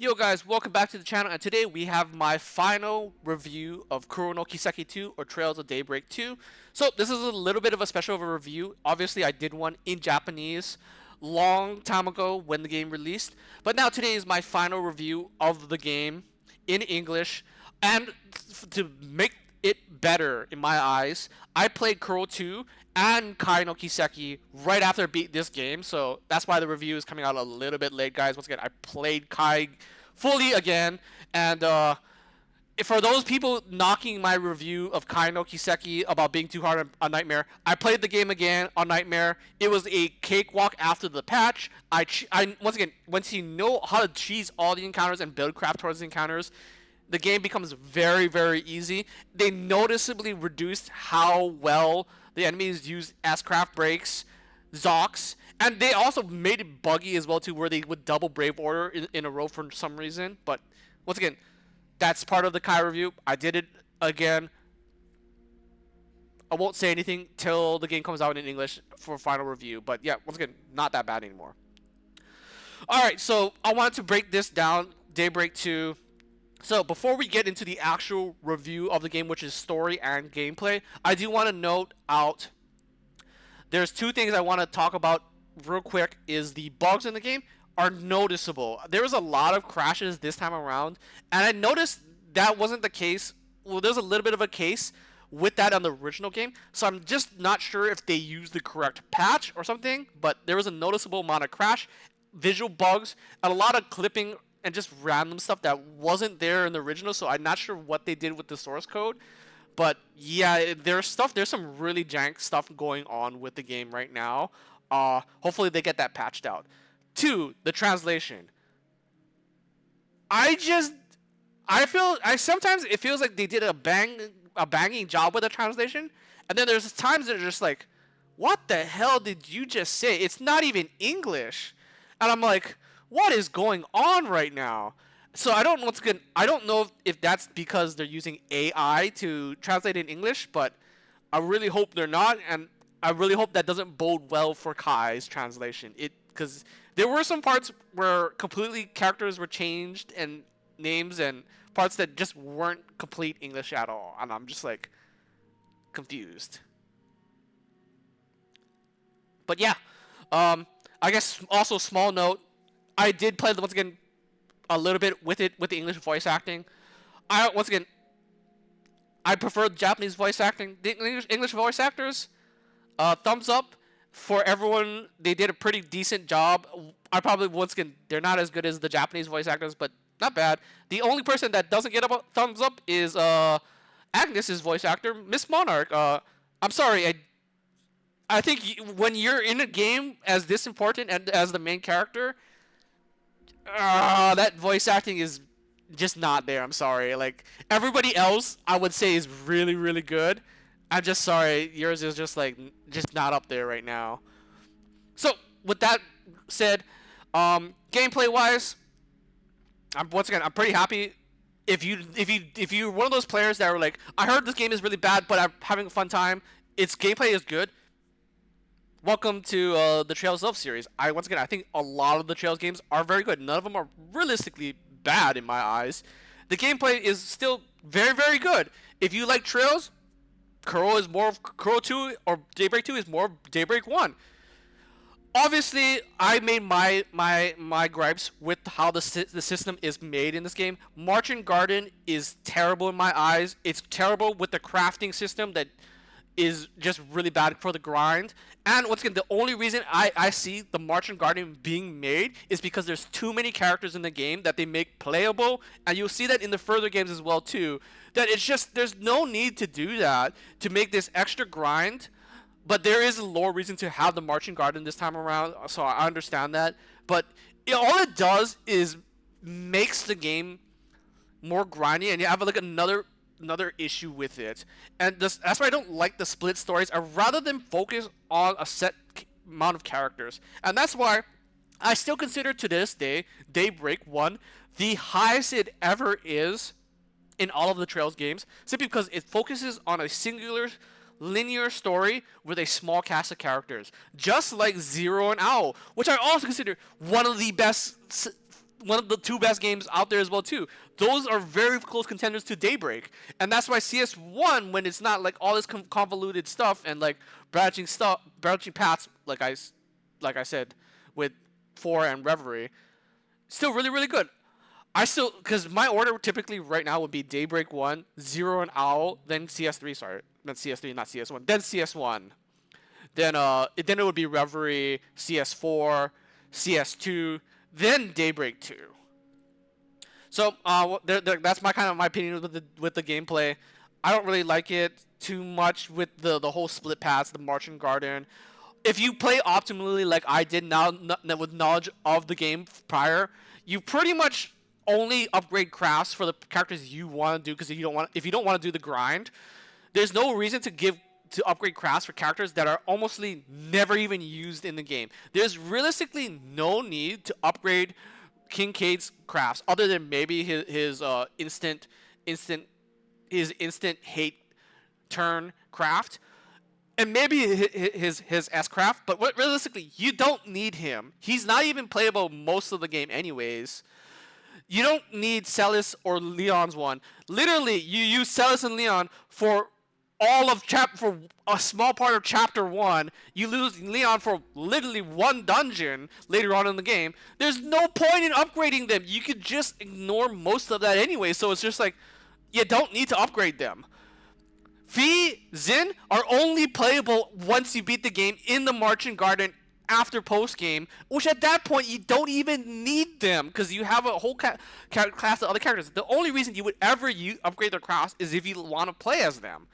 Yo guys, welcome back to the channel, and today we have my final review of Kuro no Kiseki 2 or Trails of Daybreak 2. So this is a little bit of a special of a review. Obviously I did one in Japanese long time ago when the game released, but now today is my final review of the game in English. And to make it better in my eyes, I played Kuro 2 and Kai no Kiseki right after I beat this game, so that's why the review is coming out a little bit late, guys. Once again, I played Kai fully again, and for those people knocking my review of Kai no Kiseki about being too hard on Nightmare, I played the game again on Nightmare. It was a cakewalk after the patch. I once again, once you know how to cheese all the encounters and build craft towards the encounters, the game becomes very, very easy. They noticeably reduced how well the enemies use as craft breaks, Zocs, and they also made it buggy as well too, where they would double Brave Order in a row for some reason. But once again, that's part of the Kai review. I did it again. I won't say anything till the game comes out in English for final review. But yeah, once again, not that bad anymore. Alright, so I wanted to break this down, Daybreak 2. So before we get into the actual review of the game, which is story and gameplay, I do want to note out there's two things I want to talk about real quick. Is the bugs in the game are noticeable. There was a lot of crashes this time around, and I noticed that wasn't the case. Well, there's a little bit of a case with that on the original game, so I'm just not sure if they used the correct patch or something, but there was a noticeable amount of crash, visual bugs, and a lot of clipping and just random stuff that wasn't there in the original, so I'm not sure what they did with the source code. But yeah, there's some really jank stuff going on with the game right now. Hopefully they get that patched out. Two, the translation. I sometimes it feels like they did a banging job with the translation, and then there's times that are just like, what the hell did you just say? It's not even English. And I'm like, what is going on right now? So I don't know if that's because they're using AI to translate in English, but I really hope they're not, and I really hope that doesn't bode well for Kai's translation. Because there were some parts where completely characters were changed and names and parts that just weren't complete English at all, and I'm just like confused. But yeah, I guess also small note. I did play once again a little bit with the English voice acting. I prefer Japanese voice acting. The English voice actors, thumbs up for everyone. They did a pretty decent job. I probably once again they're not as good as the Japanese voice actors, but not bad. The only person that doesn't get a thumbs up is Agnes's voice actor, Miss Monarch. I'm sorry. I think when you're in a game as this important and as the main character, that voice acting is just not there. I'm sorry. Like everybody else, I would say is really, really good. I'm just sorry, yours is just just not up there right now. So with that said, gameplay wise, I'm pretty happy. If you're one of those players that are like, I heard this game is really bad, but I'm having a fun time. Its gameplay is good. Welcome to the Trails of series. I think a lot of the Trails games are very good. None of them are realistically bad in my eyes. The gameplay is still very, very good. If you like Trails, Kuro 2 or Daybreak 2 is more of Daybreak 1. Obviously, I made my gripes with how the system is made in this game. Marching Garden is terrible in my eyes. It's terrible with the crafting system that is just really bad for the grind. And once again, the only reason I see the Marching Garden being made is because there's too many characters in the game that they make playable, and you'll see that in the further games as well too, that it's just there's no need to do that to make this extra grind. But there is a lore reason to have the Marching Garden this time around, so I understand that. But all it does is makes the game more grindy, and you have like another issue with it, and that's why I don't like the split stories. I'd rather than focus on a set amount of characters, and that's why I still consider to this day Daybreak 1 the highest it ever is in all of the Trails games, simply because it focuses on a singular linear story with a small cast of characters, just like Zero and Owl, which I also consider one of the best one of the two best games out there as well too. Those are very close contenders to Daybreak, and that's why CS1, when it's not like all this convoluted stuff and like branching paths, like I said, with 4 and Reverie, still really really good. I still, because my order typically right now would be Daybreak 1, Zero and Owl, then CS3. Sorry, not CS3, not CS1, then CS1. Then it would be Reverie, CS4, CS2, then Daybreak 2. So that's my kind of my opinion with the gameplay. I don't really like it too much with the whole split paths, the Marching Garden. If you play optimally like I did now with knowledge of the game prior, you pretty much only upgrade crafts for the characters you want to do, because if you don't want to do the grind, there's no reason to upgrade crafts for characters that are almost never even used in the game. There's realistically no need to upgrade Kincaid's crafts other than maybe his instant hate turn craft, and maybe his S craft. But realistically, you don't need him. He's not even playable most of the game anyways. You don't need Celis or Leon's one. Literally, you use Celis and Leon for for a small part of chapter 1. You lose Leon for literally one dungeon later on in the game. There's no point in upgrading them. You could just ignore most of that anyway, so it's just like, you don't need to upgrade them. Fee, Xin are only playable once you beat the game in the Marching Garden after post game, which at that point you don't even need them because you have a whole class of other characters. The only reason you would ever upgrade their crafts is if you want to play as them,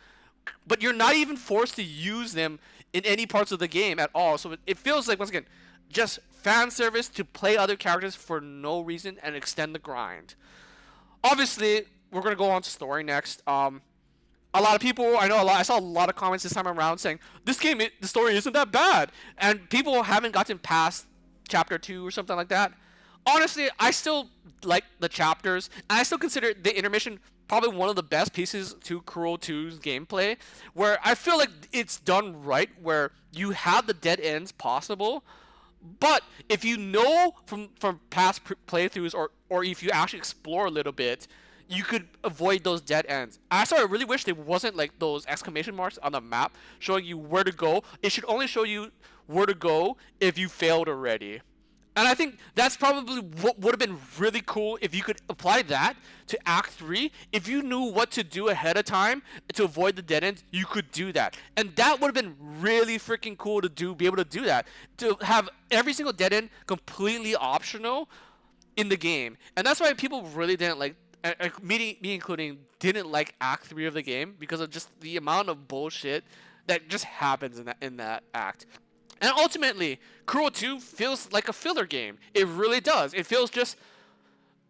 but you're not even forced to use them in any parts of the game at all. So it feels like, once again, just fan service to play other characters for no reason and extend the grind. Obviously, we're gonna go on to story next. A lot of people, I saw a lot of comments this time around saying this game, the story isn't that bad, and people haven't gotten past chapter 2 or something like that. Honestly, I still like the chapters, and I still consider the intermission probably one of the best pieces to Cruel 2's gameplay, where I feel like it's done right, where you have the dead ends possible, but if you know from past playthroughs, or if you actually explore a little bit, you could avoid those dead ends. I really wish there wasn't like those exclamation marks on the map showing you where to go. It should only show you where to go if you failed already. And I think that's probably what would have been really cool if you could apply that to Act 3. If you knew what to do ahead of time to avoid the dead ends, you could do that. And that would have been really freaking cool to be able to do that. To have every single dead end completely optional in the game. And that's why people really didn't like, me including, didn't like Act 3 of the game, because of just the amount of bullshit that just happens in that act. And ultimately, Cruel 2 feels like a filler game. It really does. It feels just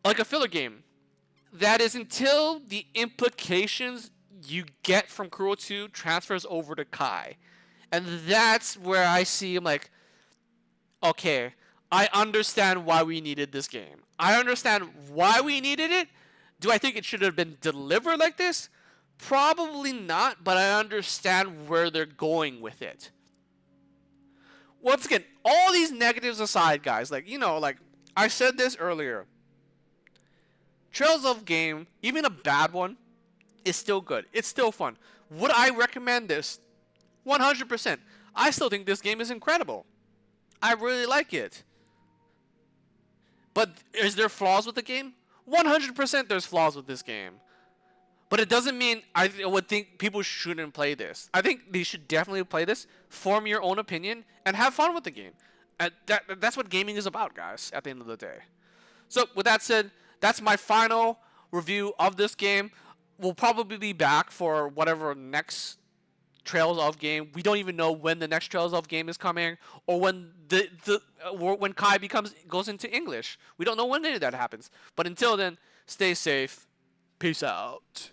like a filler game. That is until the implications you get from Cruel 2 transfers over to Kai. And that's where I see, I'm like, okay, I understand why we needed this game. I understand why we needed it. Do I think it should have been delivered like this? Probably not, but I understand where they're going with it. Once again, all these negatives aside, guys, like I said this earlier, Trails of Game, even a bad one, is still good. It's still fun. Would I recommend this? 100%. I still think this game is incredible. I really like it. But is there flaws with the game? 100% there's flaws with this game. But it doesn't mean I would think people shouldn't play this. I think they should definitely play this, form your own opinion, and have fun with the game. And that's what gaming is about, guys, at the end of the day. So with that said, that's my final review of this game. We'll probably be back for whatever next Trails of game. We don't even know when the next Trails of game is coming, or when when Kai goes into English. We don't know when any of that happens. But until then, stay safe. Peace out.